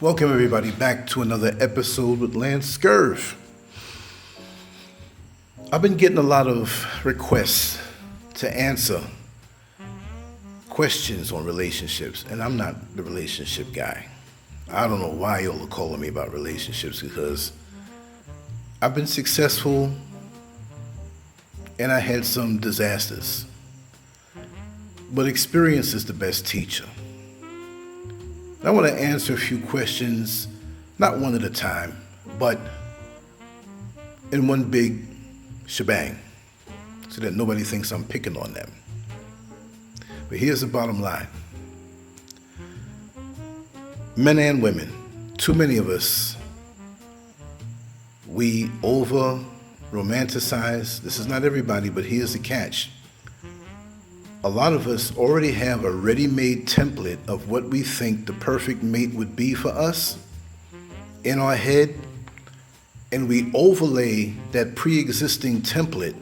Welcome everybody back to another episode with Lancescurv. I've been getting a lot of requests to answer questions on relationships, and I'm not the relationship guy. I don't know why y'all are calling me about relationships, because I've been successful and I had some disasters. But experience is the best teacher. I want to answer a few questions, not one at a time, but in one big shebang, so that nobody thinks I'm picking on them. But here's the bottom line. Men and women, too many of us, we over-romanticize. This is not everybody, but here's the catch. A lot of us already have a ready-made template of what we think the perfect mate would be for us in our head, and we overlay that pre-existing template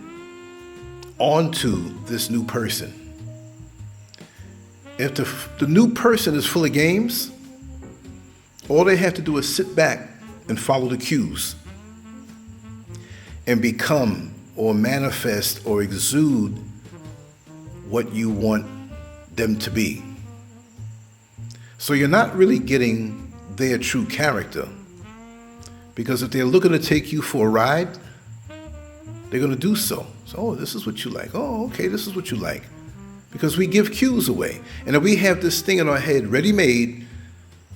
onto this new person. If the new person is full of games, all they have to do is sit back and follow the cues and become or manifest or exude what you want them to be. So you're not really getting their true character, because if they're looking to take you for a ride, they're going to do so. So, this is what you like. Oh, okay, this is what you like. Because we give cues away. And if we have this thing in our head ready-made,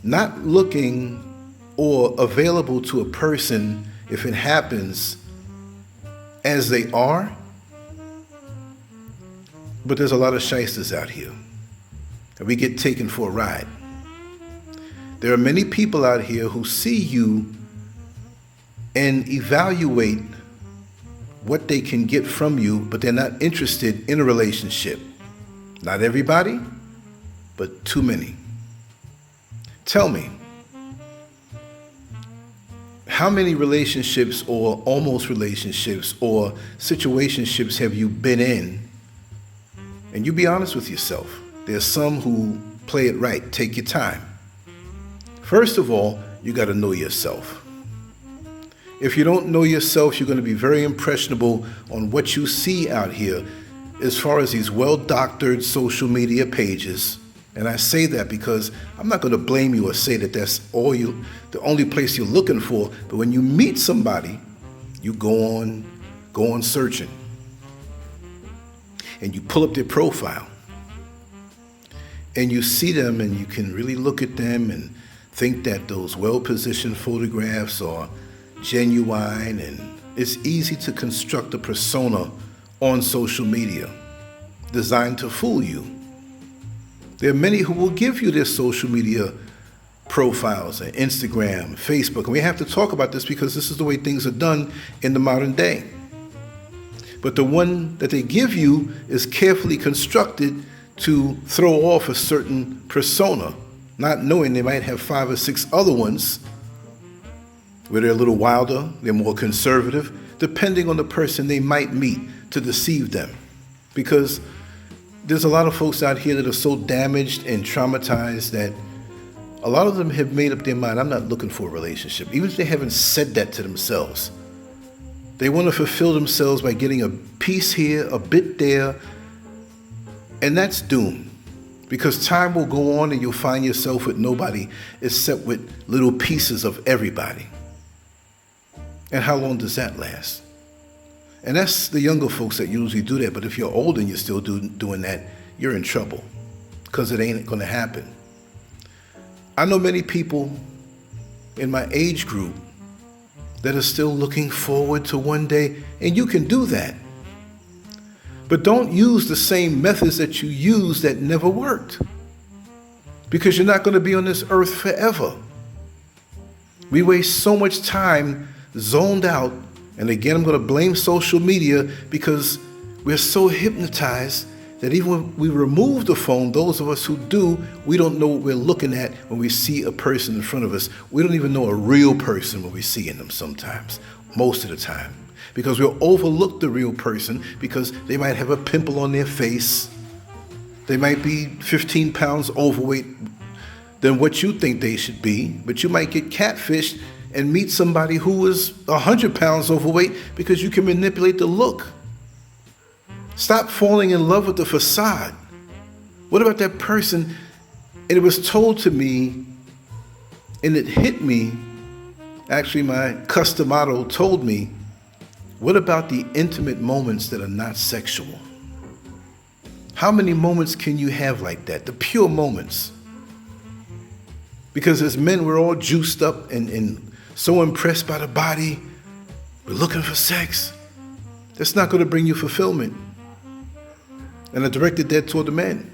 not looking or available to a person if it happens as they are, but there's a lot of shysters out here, and we get taken for a ride. There are many people out here who see you and evaluate what they can get from you, but they're not interested in a relationship. Not everybody, but too many. Tell me, how many relationships or almost relationships or situationships have you been in? And you be honest with yourself. There's some who play it right. Take your time. First of all, you got to know yourself. If you don't know yourself, you're going to be very impressionable on what you see out here as far as these well-doctored social media pages. And I say that because I'm not going to blame you or say that that's the only place you're looking for. But when you meet somebody, you go on searching. And you pull up their profile, and you see them, and you can really look at them and think that those well-positioned photographs are genuine, and it's easy to construct a persona on social media designed to fool you. There are many who will give you their social media profiles and Instagram, Facebook, and we have to talk about this because this is the way things are done in the modern day. But the one that they give you is carefully constructed to throw off a certain persona, not knowing they might have 5 or 6 other ones where they're a little wilder, they're more conservative, depending on the person they might meet to deceive them. Because there's a lot of folks out here that are so damaged and traumatized that a lot of them have made up their mind, I'm not looking for a relationship, even if they haven't said that to themselves. They want to fulfill themselves by getting a piece here, a bit there, and that's doomed. Because time will go on and you'll find yourself with nobody except with little pieces of everybody. And how long does that last? And that's the younger folks that usually do that. But if you're older and you're still doing that, you're in trouble, because it ain't going to happen. I know many people in my age group that are still looking forward to one day, and you can do that. But don't use the same methods that you used that never worked, because you're not going to be on this earth forever. We waste so much time zoned out, and again, I'm going to blame social media, because we're so hypnotized that even when we remove the phone, those of us who do, we don't know what we're looking at when we see a person in front of us. We don't even know a real person when we see them sometimes, most of the time. Because we'll overlook the real person because they might have a pimple on their face. They might be 15 pounds overweight, than what you think they should be, but you might get catfished and meet somebody who is 100 pounds overweight because you can manipulate the look. Stop falling in love with the facade. What about that person? And it was told to me, and it hit me. Actually, my customato told me, what about the intimate moments that are not sexual? How many moments can you have like that? The pure moments. Because as men, we're all juiced up and so impressed by the body. We're looking for sex. That's not going to bring you fulfillment. And I directed that toward the men.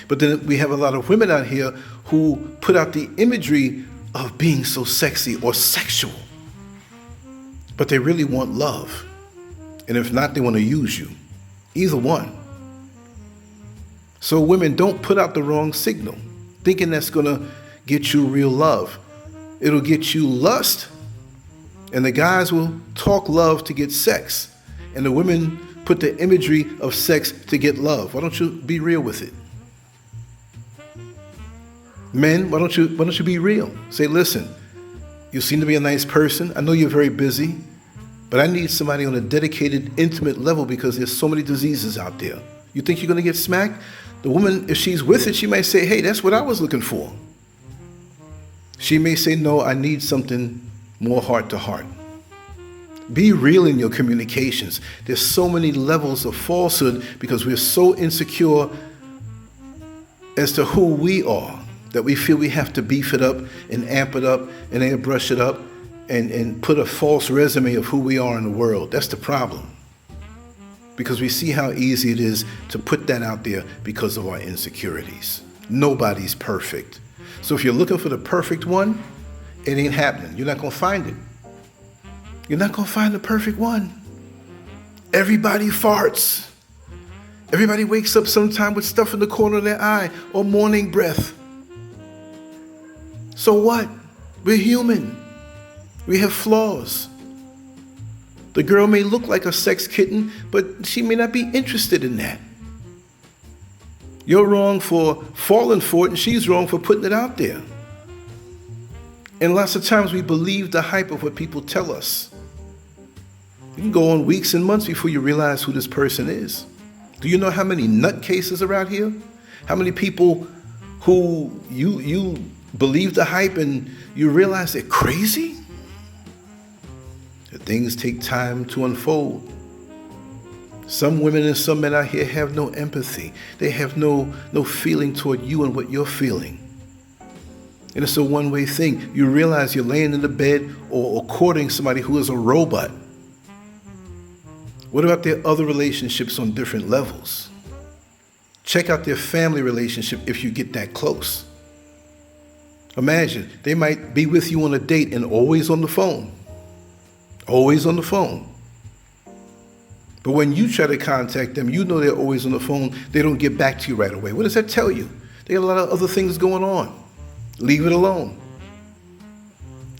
But then we have a lot of women out here who put out the imagery of being so sexy or sexual. But they really want love. And if not, they want to use you. Either one. So women, don't put out the wrong signal, thinking that's going to get you real love. It'll get you lust, and the guys will talk love to get sex. And the women put the imagery of sex to get love. Why don't you be real with it? Men, why don't you be real? Say, listen, you seem to be a nice person. I know you're very busy, but I need somebody on a dedicated, intimate level because there's so many diseases out there. You think you're going to get smacked? The woman, if she's with it, she may say, hey, that's what I was looking for. She may say, no, I need something more heart to heart. Be real in your communications. There's so many levels of falsehood because we're so insecure as to who we are that we feel we have to beef it up and amp it up and airbrush it up and put a false resume of who we are in the world. That's the problem. Because we see how easy it is to put that out there because of our insecurities. Nobody's perfect. So if you're looking for the perfect one, it ain't happening. You're not going to find it. You're not going to find the perfect one. Everybody farts. Everybody wakes up sometime with stuff in the corner of their eye or morning breath. So what? We're human. We have flaws. The girl may look like a sex kitten, but she may not be interested in that. You're wrong for falling for it, and she's wrong for putting it out there. And lots of times we believe the hype of what people tell us. You can go on weeks and months before you realize who this person is. Do you know how many nutcases are out here? How many people who you believe the hype and you realize they're crazy? That things take time to unfold. Some women and some men out here have no empathy. They have no feeling toward you and what you're feeling. And it's a one-way thing. You realize you're laying in the bed or courting somebody who is a robot. What about their other relationships on different levels? Check out their family relationship if you get that close. Imagine, they might be with you on a date and always on the phone. Always on the phone. But when you try to contact them, you know they're always on the phone. They don't get back to you right away. What does that tell you? They got a lot of other things going on. Leave it alone.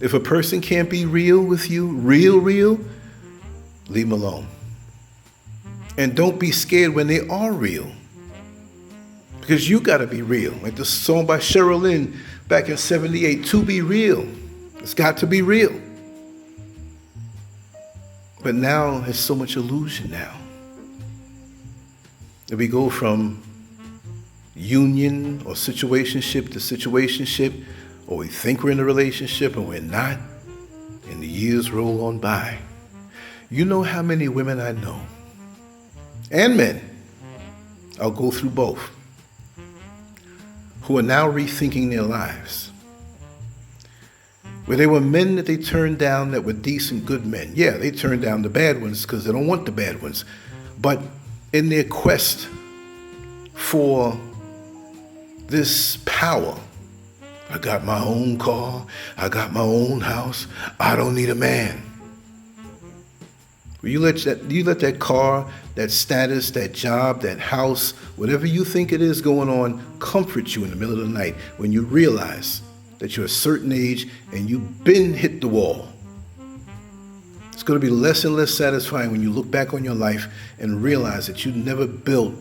If a person can't be real with you, real, leave them alone. And don't be scared when they are real. Because you got to be real. Like the song by Cheryl Lynn back in '78, To Be Real. It's got to be real. But now it's so much illusion now. If we go from union or situationship to situationship, or we think we're in a relationship and we're not, and the years roll on by. You know how many women I know, and men, I'll go through both, who are now rethinking their lives. Where they were men that they turned down that were decent, good men. Yeah, they turned down the bad ones because they don't want the bad ones. But in their quest for this power, I got my own car, I got my own house, I don't need a man. You let that car, that status, that job, that house, whatever you think it is going on, comfort you in the middle of the night when you realize that you're a certain age and you've been hit the wall. It's going to be less and less satisfying when you look back on your life and realize that you never built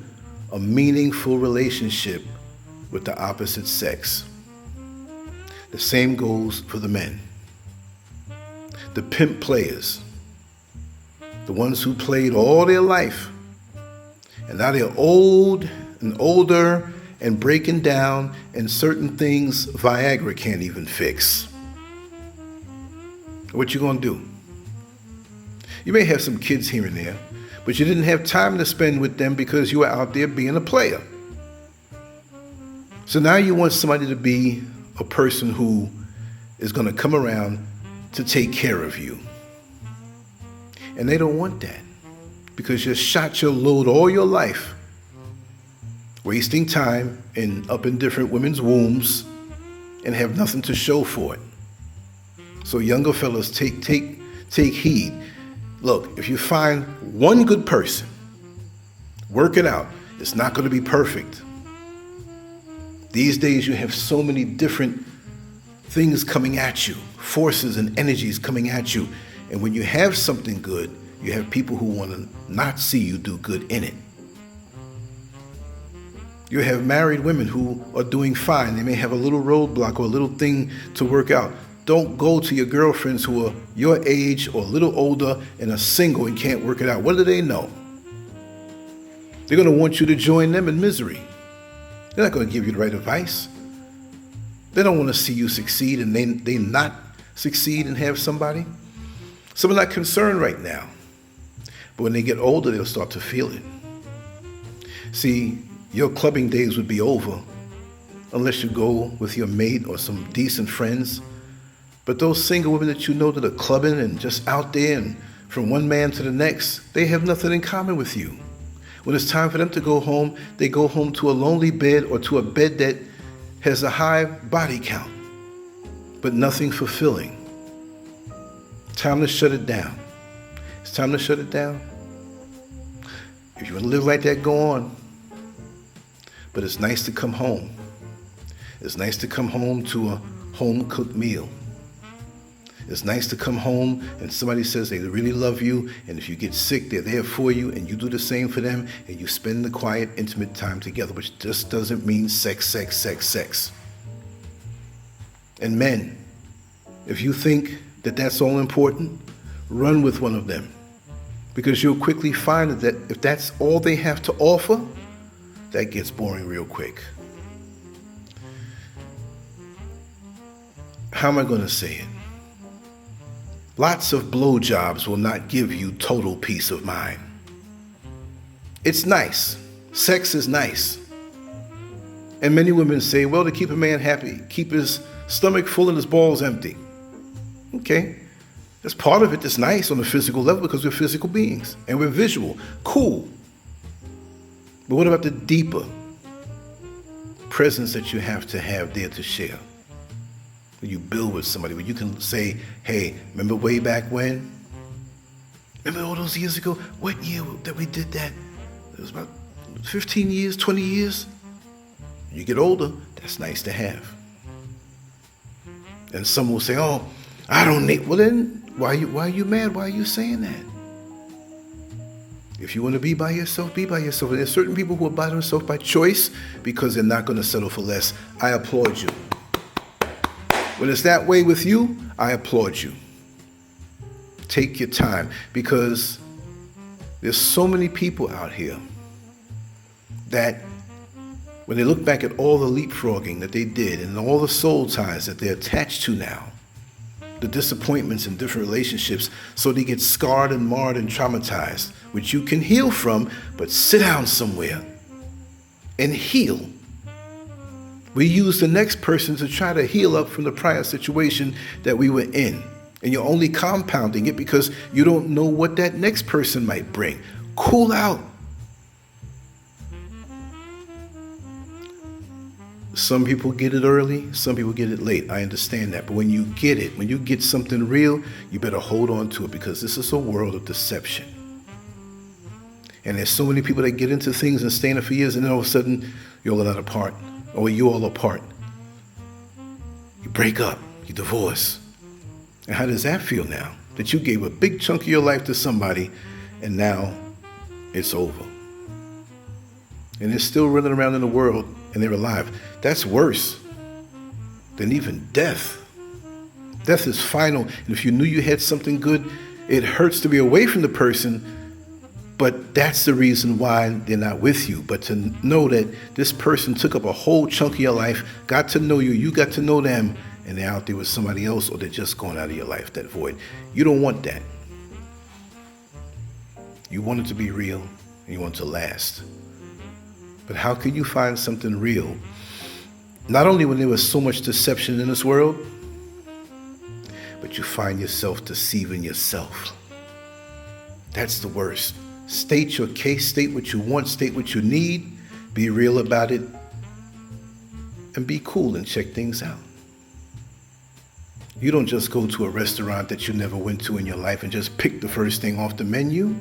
a meaningful relationship with the opposite sex. The same goes for the men. The pimp players, the ones who played all their life, and now they're old and older and breaking down, and certain things Viagra can't even fix. What you gonna do? You may have some kids here and there, but you didn't have time to spend with them because you were out there being a player. So now you want somebody to be a person who is gonna come around to take care of you. And they don't want that because you shot your load all your life, wasting time up in different women's wombs and have nothing to show for it. So younger fellas, take heed. Look, if you find one good person, work it out. It's not going to be perfect. These days you have so many different things coming at you, forces and energies coming at you. And when you have something good, you have people who want to not see you do good in it. You have married women who are doing fine. They may have a little roadblock or a little thing to work out. Don't go to your girlfriends who are your age or a little older and are single and can't work it out. What do they know? They're going to want you to join them in misery. They're not going to give you the right advice. They don't want to see you succeed and they not succeed and have somebody. Some are not concerned right now. But when they get older, they'll start to feel it. See, your clubbing days would be over unless you go with your mate or some decent friends. But those single women that you know that are clubbing and just out there and from one man to the next, they have nothing in common with you. When it's time for them to go home, they go home to a lonely bed or to a bed that has a high body count, but nothing fulfilling. Time to shut it down. It's time to shut it down. If you want to live like that, go on. But it's nice to come home. It's nice to come home to a home-cooked meal. It's nice to come home and somebody says they really love you, and if you get sick, they're there for you, and you do the same for them, and you spend the quiet, intimate time together, which just doesn't mean sex, sex, sex, sex. And men, if you think that that's all important, run with one of them, because you'll quickly find that if that's all they have to offer, that gets boring real quick. How am I going to say it? Lots of blowjobs will not give you total peace of mind. It's nice. Sex is nice. And many women say, well, to keep a man happy, keep his stomach full and his balls empty. Okay. That's part of it that's nice on a physical level because we're physical beings and we're visual. Cool. But what about the deeper presence that you have there to share? When you build with somebody, when you can say, hey, remember way back when? Remember all those years ago? What year that we did that? It was about 15 years, 20 years. When you get older, that's nice to have. And some will say, oh, I don't need, well then, why are you mad? Why are you saying that? If you want to be by yourself, be by yourself. And there's certain people who are by themselves by choice because they're not going to settle for less. I applaud you. When it's that way with you, I applaud you. Take your time, because there's so many people out here that when they look back at all the leapfrogging that they did and all the soul ties that they're attached to now, the disappointments in different relationships, so they get scarred and marred and traumatized, which you can heal from, but sit down somewhere and heal. We use the next person to try to heal up from the prior situation that we were in. And you're only compounding it because you don't know what that next person might bring. Cool out. Some people get it early, some people get it late. I understand that. But when you get it, when you get something real, you better hold on to it, because this is a world of deception. And there's so many people that get into things and stay in it for years, and then all of a sudden, you're all not apart. Or you all apart. You break up, you divorce. And how does that feel now? That you gave a big chunk of your life to somebody and now it's over. And they're still running around in the world and they're alive. That's worse than even death. Death is final. And if you knew you had something good, it hurts to be away from the person, but that's the reason why they're not with you. But to know that this person took up a whole chunk of your life, got to know you, you got to know them, and they're out there with somebody else, or they're just going out of your life, that void. You don't want that. You want it to be real, and you want it to last. But how can you find something real? Not only when there was so much deception in this world, but you find yourself deceiving yourself. That's the worst. State your case, state what you want, state what you need, be real about it, and be cool and check things out. You don't just go to a restaurant that you never went to in your life and just pick the first thing off the menu.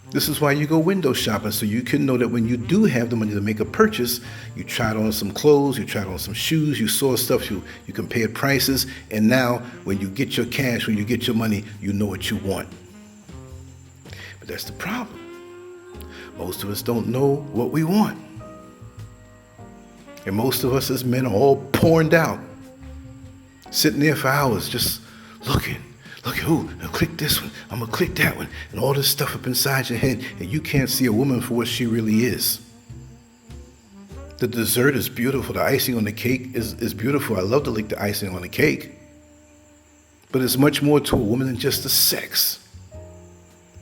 This is why you go window shopping, so you can know that when you do have the money to make a purchase, you tried on some clothes, you tried on some shoes, you saw stuff, you compared prices, and now when you get your cash, when you get your money, you know what you want. But that's the problem. Most of us don't know what we want. And most of us as men are all porned out, sitting there for hours just looking. Look at who, I'll click this one, I'm gonna click that one, and all this stuff up inside your head, and you can't see a woman for what she really is. The dessert is beautiful, the icing on the cake is beautiful. I love to lick the icing on the cake. But it's much more to a woman than just the sex.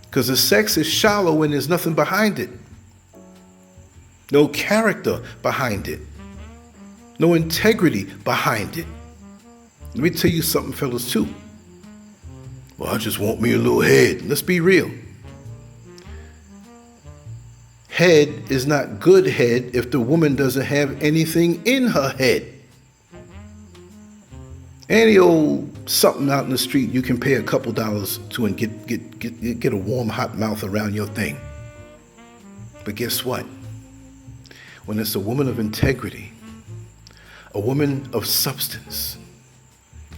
Because the sex is shallow when there's nothing behind it. No character behind it. No integrity behind it. Let me tell you something, fellas, too. Well, I just want me a little head. Let's be real. Head is not good head if the woman doesn't have anything in her head. Any old something out in the street you can pay a couple dollars to and get a warm, hot mouth around your thing. But guess what? When it's a woman of integrity, a woman of substance,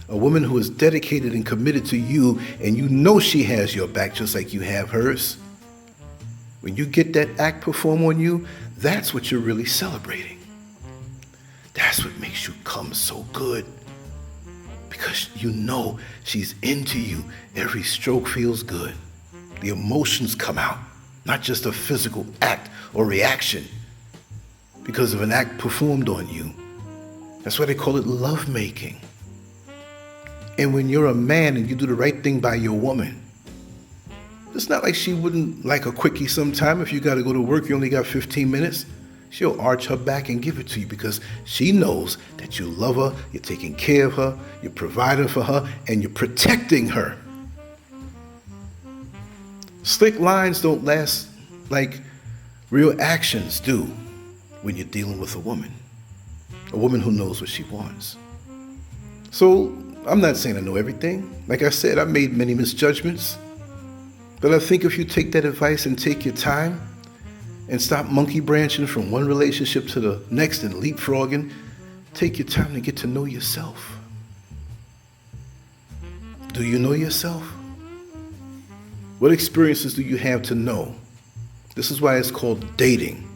a woman who is dedicated and committed to you, and you know she has your back just like you have hers. When you get that act perform on you, that's what you're really celebrating. That's what makes you come so good. Because you know she's into you. Every stroke feels good. The emotions come out, not just a physical act or reaction because of an act performed on you. That's why they call it lovemaking. And when you're a man and you do the right thing by your woman, it's not like she wouldn't like a quickie sometime. If you got to go to work, you only got 15 minutes. She'll arch her back and give it to you because she knows that you love her, you're taking care of her, you're providing for her, and you're protecting her. Slick lines don't last like real actions do when you're dealing with a woman who knows what she wants. So I'm not saying I know everything. Like I said, I've made many misjudgments. But I think if you take that advice and take your time and stop monkey branching from one relationship to the next and leapfrogging, take your time to get to know yourself. Do you know yourself? What experiences do you have to know? This is why it's called dating.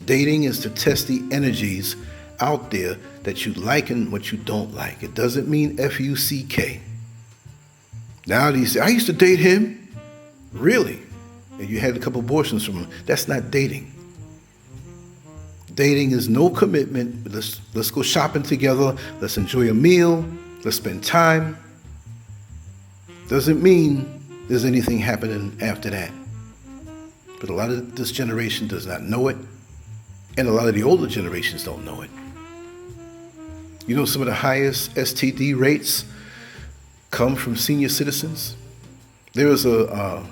Dating is to test the energies out there that you like and what you don't like. It doesn't mean F-U-C-K. Now you say, I used to date him. Really? And you had a couple abortions from him. That's not dating. Dating is no commitment. Let's go shopping together. Let's enjoy a meal. Let's spend time. Doesn't mean there's anything happening after that. But a lot of this generation does not know it. And a lot of the older generations don't know it. You know some of the highest STD rates come from senior citizens? There was a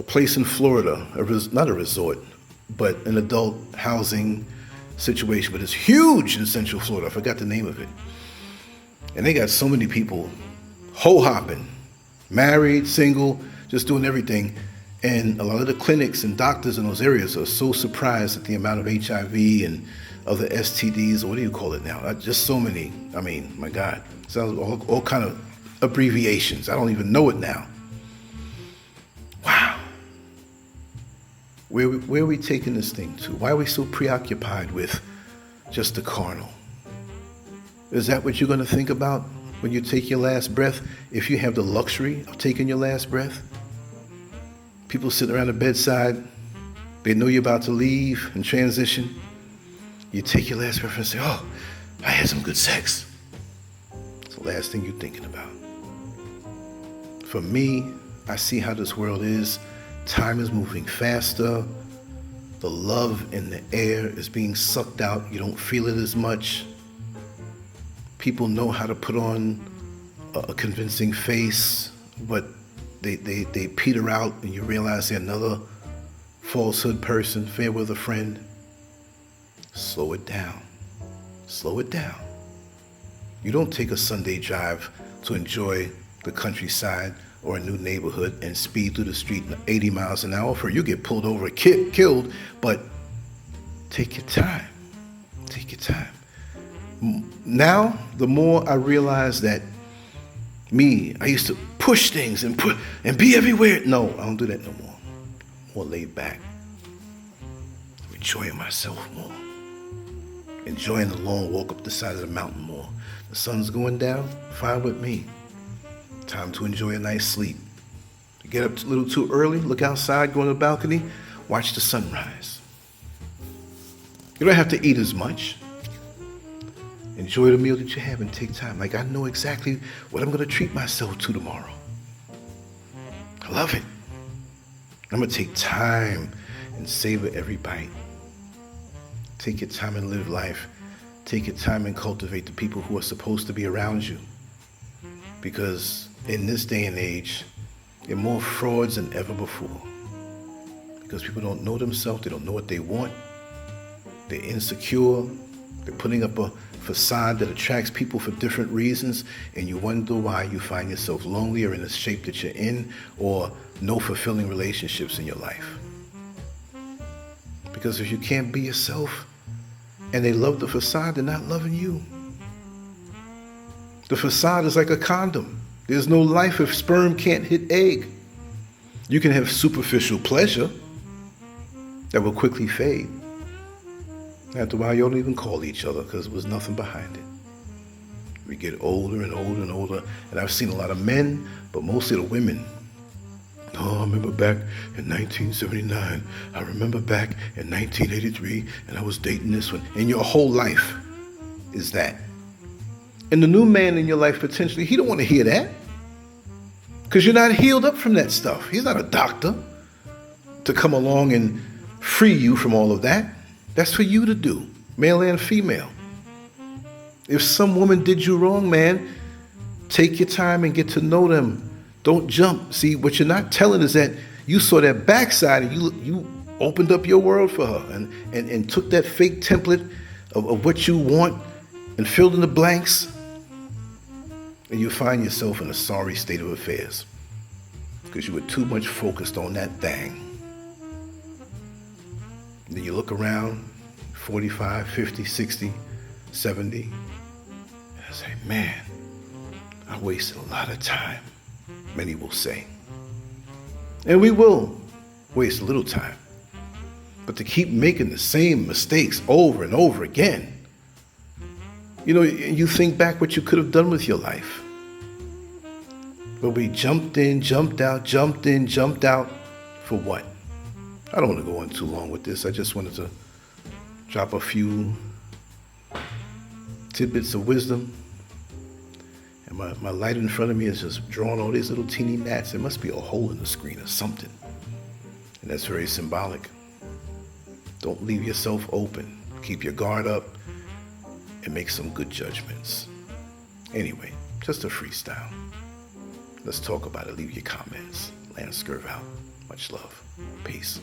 place in Florida, not a resort, but an adult housing situation, but it's huge in Central Florida. I forgot the name of it. And they got so many people ho-hopping, married, single, just doing everything. And a lot of the clinics and doctors in those areas are so surprised at the amount of HIV and other STDs, or what do you call it now? Just so many. I mean, my God. Sounds all kind of abbreviations. I don't even know it now. Wow. Where are we taking this thing to? Why are we so preoccupied with just the carnal? Is that what you're going to think about when you take your last breath? If you have the luxury of taking your last breath? People sitting around the bedside, they know you're about to leave and transition. You take your last breath and say, oh, I had some good sex. It's the last thing you're thinking about. For me, I see how this world is. Time is moving faster. The love in the air is being sucked out. You don't feel it as much. People know how to put on a convincing face, but they peter out and you realize they're another falsehood person, fair weather friend. Slow it down. Slow it down. You don't take a Sunday drive to enjoy the countryside or a new neighborhood and speed through the street 80 miles an hour for you get pulled over, killed, but take your time. Take your time. Now, the more I realize that I used to push things and be everywhere. No, I don't do that no more. More laid back. I'm enjoying myself more. Enjoying the long walk up the side of the mountain more. The sun's going down, fine with me. Time to enjoy a nice sleep. You get up a little too early, look outside, go on the balcony, watch the sunrise. You don't have to eat as much. Enjoy the meal that you have and take time. Like I know exactly what I'm going to treat myself to tomorrow. I love it. I'm going to take time and savor every bite. Take your time and live life. Take your time and cultivate the people who are supposed to be around you. Because in this day and age, there are more frauds than ever before. Because people don't know themselves, they don't know what they want. They're insecure. They're putting up a facade that attracts people for different reasons, and you wonder why you find yourself lonely or in the shape that you're in, or no fulfilling relationships in your life. Because if you can't be yourself, and they love the facade, they're not loving you. The facade is like a condom. There's no life if sperm can't hit egg. You can have superficial pleasure that will quickly fade. After a while, you don't even call each other because there was nothing behind it. We get older and older and older, and I've seen a lot of men, but mostly the women. Oh, I remember back in 1979. I remember back in 1983, and I was dating this one. And your whole life is that. And the new man in your life, potentially, he don't want to hear that. Because you're not healed up from that stuff. He's not a doctor to come along and free you from all of that. That's for you to do, male and female. If some woman did you wrong, man, take your time and get to know them. Don't jump. See, what you're not telling is that you saw that backside and you opened up your world for her and took that fake template of what you want and filled in the blanks. And you find yourself in a sorry state of affairs because you were too much focused on that thing. And then you look around, 45, 50, 60, 70, and I say, man, I wasted a lot of time. Many will say. And we will waste a little time. But to keep making the same mistakes over and over again, you think back what you could have done with your life. But we jumped in, jumped out, jumped in, jumped out for what? I don't want to go on too long with this. I just wanted to drop a few tidbits of wisdom. And my light in front of me is just drawing all these little teeny gnats. There must be a hole in the screen or something. And that's very symbolic. Don't leave yourself open. Keep your guard up and make some good judgments. Anyway, just a freestyle. Let's talk about it. Leave your comments. Lancescurv out. Much love. Peace.